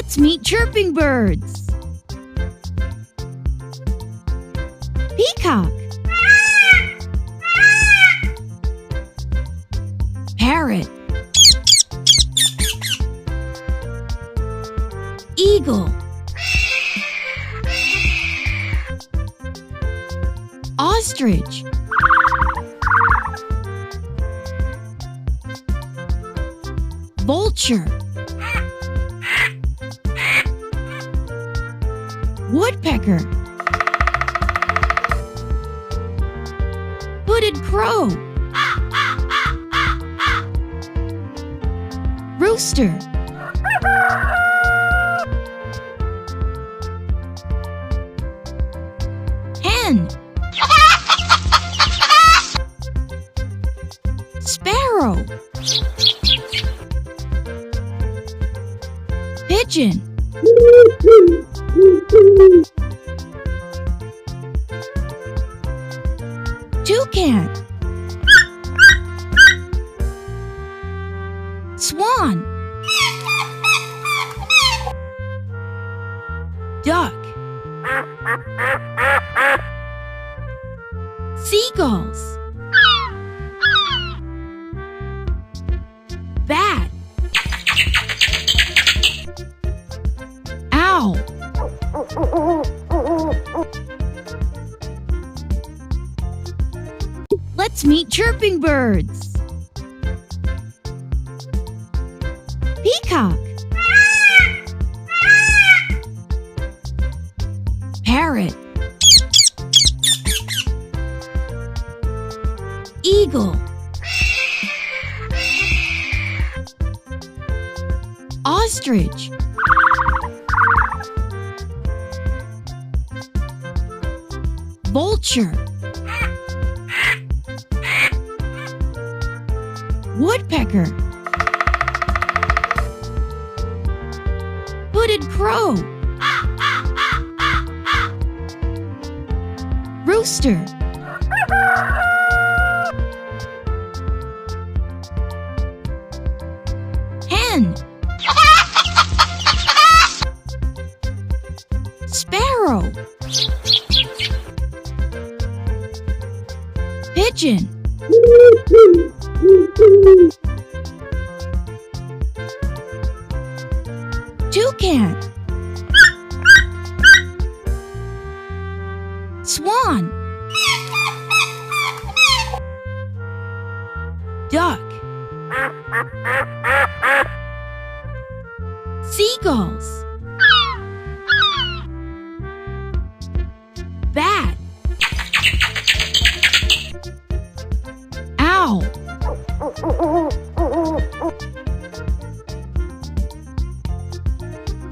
Let's meet chirping birds. Peacock, parrot, eagle, ostrich, vulture, woodpecker, hooded crow, rooster, hen, sparrow, pigeon, toucan, swan, duck, seagulls, bat, owl, let's meet chirping birds. Peacock, parrot, eagle, ostrich, vulture, woodpecker, hooded crow, rooster, hen, sparrow, pigeon, toucan, swan, duck, seagulls, bat,